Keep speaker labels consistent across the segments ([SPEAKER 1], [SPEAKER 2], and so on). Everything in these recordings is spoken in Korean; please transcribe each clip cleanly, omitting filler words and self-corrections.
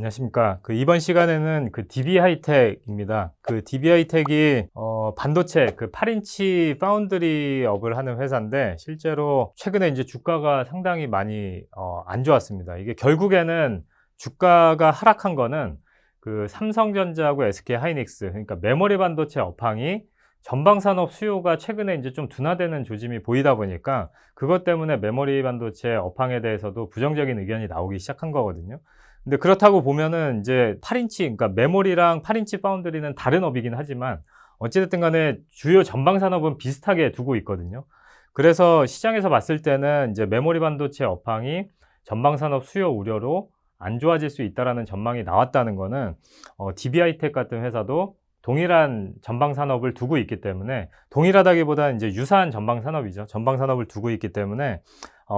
[SPEAKER 1] 안녕하십니까. 이번 시간에는 DB 하이텍입니다. DB 하이텍이 반도체 8인치 파운드리업을 하는 회사인데, 실제로 최근에 이제 주가가 상당히 많이 안 좋았습니다. 이게 결국에는 주가가 하락한 거는 삼성전자하고 SK 하이닉스, 그러니까 메모리 반도체 업황이 전방 산업 수요가 최근에 이제 좀 둔화되는 조짐이 보이다 보니까, 그것 때문에 메모리 반도체 업황에 대해서도 부정적인 의견이 나오기 시작한 거거든요. 근데 그렇다고 보면은 이제 8인치, 그러니까 메모리랑 8인치 파운드리는 다른 업이긴 하지만 어찌됐든 간에 주요 전방 산업은 비슷하게 두고 있거든요. 그래서 시장에서 봤을 때는 이제 메모리 반도체 업황이 전방 산업 수요 우려로 안 좋아질 수 있다라는 전망이 나왔다는 거는 DB 하이텍 같은 회사도 동일한 전방 산업을 두고 있기 때문에, 동일하다기보다는 이제 유사한 전방 산업이죠. 전방 산업을 두고 있기 때문에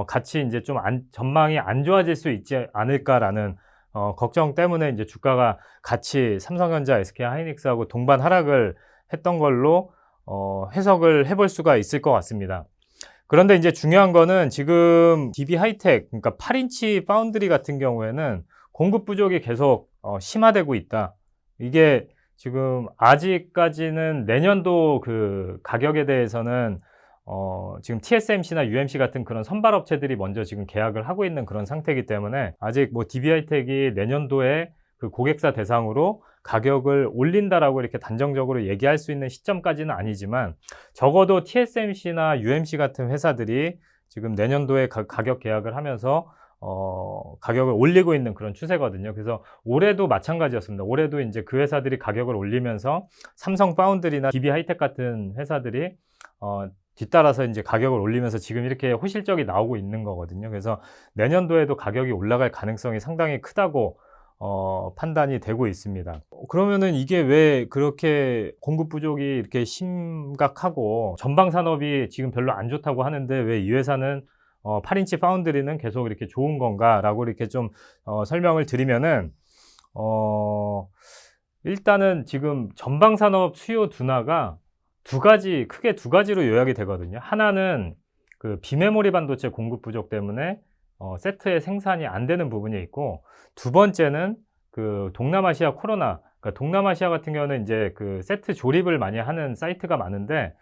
[SPEAKER 1] 같이 이제 좀 전망이 안 좋아질 수 있지 않을까라는 걱정 때문에 이제 주가가 같이 삼성전자, SK 하이닉스하고 동반 하락을 했던 걸로 해석을 해볼 수가 있을 것 같습니다. 그런데 이제 중요한 거는 지금 DB 하이텍, 그러니까 8인치 파운드리 같은 경우에는 공급 부족이 계속 심화되고 있다. 이게 지금 아직까지는 내년도 가격에 대해서는 지금 TSMC나 UMC 같은 그런 선발 업체들이 먼저 지금 계약을 하고 있는 그런 상태이기 때문에, 아직 DB 하이텍이 내년도에 고객사 대상으로 가격을 올린다라고 이렇게 단정적으로 얘기할 수 있는 시점까지는 아니지만, 적어도 TSMC나 UMC 같은 회사들이 지금 내년도에 가격 계약을 하면서 가격을 올리고 있는 그런 추세거든요. 그래서 올해도 마찬가지였습니다. 올해도 이제 그 회사들이 가격을 올리면서 삼성 파운드리나 DB 하이텍 같은 회사들이 뒤따라서 이제 가격을 올리면서 지금 이렇게 호실적이 나오고 있는 거거든요. 그래서 내년도에도 가격이 올라갈 가능성이 상당히 크다고 판단이 되고 있습니다. 그러면은 이게 왜 그렇게 공급 부족이 이렇게 심각하고 전방 산업이 지금 별로 안 좋다고 하는데, 왜 이 회사는 8인치 파운드리는 계속 이렇게 좋은 건가라고 이렇게 좀 설명을 드리면은, 일단은 지금 전방 산업 수요 둔화가 크게 두 가지로 요약이 되거든요. 하나는 비메모리 반도체 공급 부족 때문에 세트의 생산이 안 되는 부분이 있고, 두 번째는 동남아시아 코로나, 그러니까 동남아시아 같은 경우는 이제 세트 조립을 많이 하는 사이트가 많은데,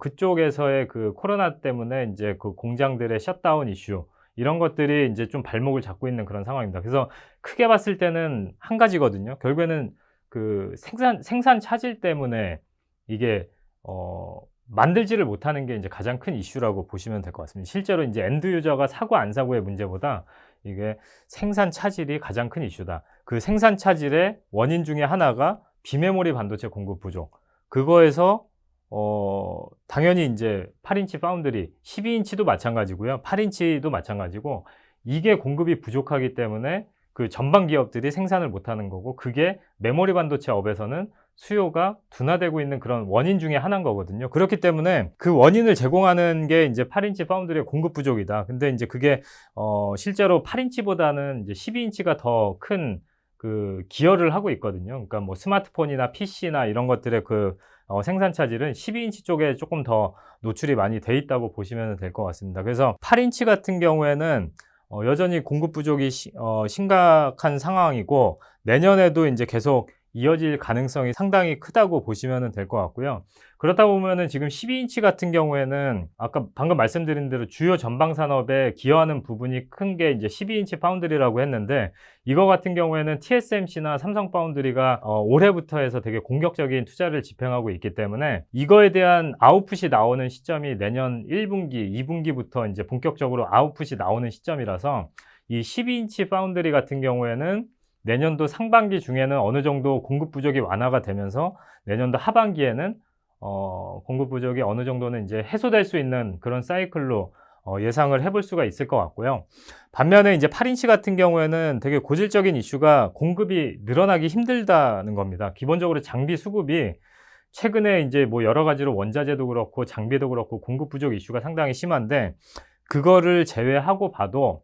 [SPEAKER 1] 그쪽에서의 코로나 때문에 이제 공장들의 셧다운 이슈, 이런 것들이 이제 좀 발목을 잡고 있는 그런 상황입니다. 그래서 크게 봤을 때는 한 가지거든요. 결국에는 생산 차질 때문에 이게 만들지를 못하는 게 이제 가장 큰 이슈라고 보시면 될 것 같습니다. 실제로 이제 엔드 유저가 사고 안 사고의 문제보다 이게 생산 차질이 가장 큰 이슈다. 그 생산 차질의 원인 중에 하나가 비메모리 반도체 공급 부족. 그거에서 당연히 이제 8인치 파운드리, 12인치도 마찬가지고요. 8인치도 마찬가지고, 이게 공급이 부족하기 때문에 전방 기업들이 생산을 못하는 거고, 그게 메모리 반도체 업에서는 수요가 둔화되고 있는 그런 원인 중에 하나인 거거든요. 그렇기 때문에 그 원인을 제공하는 게 이제 8인치 파운드리의 공급 부족이다. 근데 이제 그게 실제로 8인치보다는 이제 12인치가 더 큰 기여를 하고 있거든요. 그러니까 스마트폰이나 PC나 이런 것들의 생산 차질은 12인치 쪽에 조금 더 노출이 많이 돼 있다고 보시면 될 것 같습니다. 그래서 8인치 같은 경우에는 여전히 공급 부족이 심각한 상황이고, 내년에도 이제 계속 이어질 가능성이 상당히 크다고 보시면 될 것 같고요. 그렇다 보면은 지금 12인치 같은 경우에는 아까 방금 말씀드린 대로 주요 전방 산업에 기여하는 부분이 큰 게 이제 12인치 파운드리라고 했는데, 이거 같은 경우에는 TSMC나 삼성 파운드리가 올해부터 해서 되게 공격적인 투자를 집행하고 있기 때문에, 이거에 대한 아웃풋이 나오는 시점이 내년 1분기, 2분기부터 이제 본격적으로 아웃풋이 나오는 시점이라서, 이 12인치 파운드리 같은 경우에는 내년도 상반기 중에는 어느 정도 공급 부족이 완화가 되면서, 내년도 하반기에는 공급 부족이 어느 정도는 이제 해소될 수 있는 그런 사이클로 예상을 해볼 수가 있을 것 같고요. 반면에 이제 8인치 같은 경우에는 되게 고질적인 이슈가 공급이 늘어나기 힘들다는 겁니다. 기본적으로 장비 수급이 최근에 이제 여러 가지로 원자재도 그렇고 장비도 그렇고 공급 부족 이슈가 상당히 심한데, 그거를 제외하고 봐도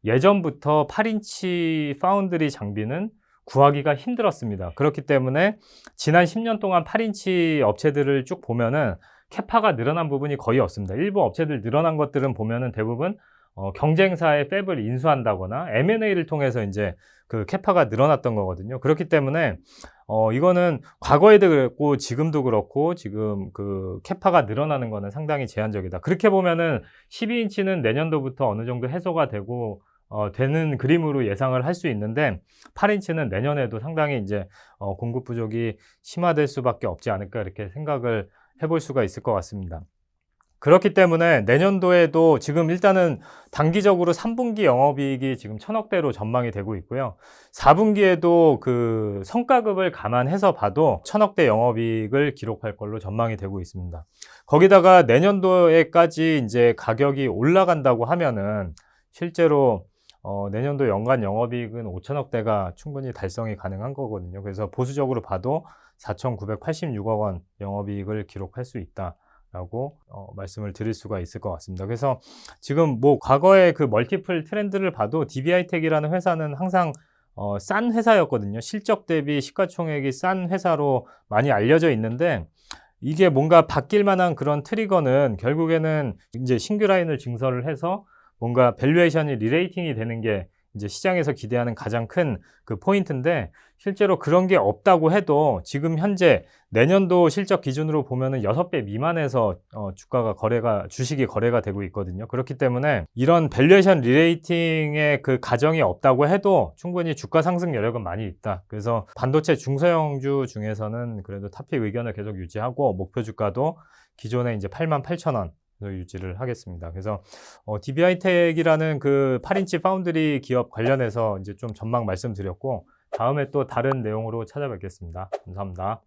[SPEAKER 1] 예전부터 8인치 파운드리 장비는 구하기가 힘들었습니다. 그렇기 때문에 지난 10년 동안 8인치 업체들을 쭉 보면은 캐파가 늘어난 부분이 거의 없습니다. 일부 업체들 늘어난 것들은 보면은 대부분 경쟁사의 팹을 인수한다거나 M&A를 통해서 이제 그 캐파가 늘어났던 거거든요. 그렇기 때문에 이거는 과거에도 그랬고 지금도 그렇고 지금 그 캐파가 늘어나는 거는 상당히 제한적이다. 그렇게 보면은 12인치는 내년도부터 어느 정도 해소가 되고 되는 그림으로 예상을 할 수 있는데 8인치는 내년에도 상당히 이제 공급 부족이 심화될 수밖에 없지 않을까 이렇게 생각을 해볼 수가 있을 것 같습니다. 그렇기 때문에 내년도에도 지금 일단은 단기적으로 3분기 영업이익이 지금 1,000억대로 전망이 되고 있고요. 4분기에도 그 성과급을 감안해서 봐도 1,000억대 영업이익을 기록할 걸로 전망이 되고 있습니다. 거기다가 내년도에까지 이제 가격이 올라간다고 하면은 실제로 내년도 연간 영업이익은 5,000억대가 충분히 달성이 가능한 거거든요. 그래서 보수적으로 봐도 4,986억 원 영업이익을 기록할 수 있다. 라고 말씀을 드릴 수가 있을 것 같습니다. 그래서 지금 뭐 과거의 그 멀티플 트렌드를 봐도 DB하이텍이라는 회사는 항상 싼 회사였거든요. 실적 대비 시가총액이 싼 회사로 많이 알려져 있는데 이게 뭔가 바뀔 만한 그런 트리거는 결국에는 이제 신규 라인을 증설을 해서 뭔가 밸류에이션이 리레이팅이 되는 게 이제 시장에서 기대하는 가장 큰 그 포인트인데 실제로 그런 게 없다고 해도 지금 현재 내년도 실적 기준으로 보면은 6배 미만에서 주식이 거래가 되고 있거든요. 그렇기 때문에 이런 밸류에이션 리레이팅의 그 가정이 없다고 해도 충분히 주가 상승 여력은 많이 있다. 그래서 반도체 중소형주 중에서는 그래도 탑픽 의견을 계속 유지하고 목표 주가도 기존에 이제 88,000원 유지를 하겠습니다. 그래서 DB하이텍이라는 그 8인치 파운드리 기업 관련해서 이제 좀 전망 말씀드렸고 다음에 또 다른 내용으로 찾아뵙겠습니다. 감사합니다.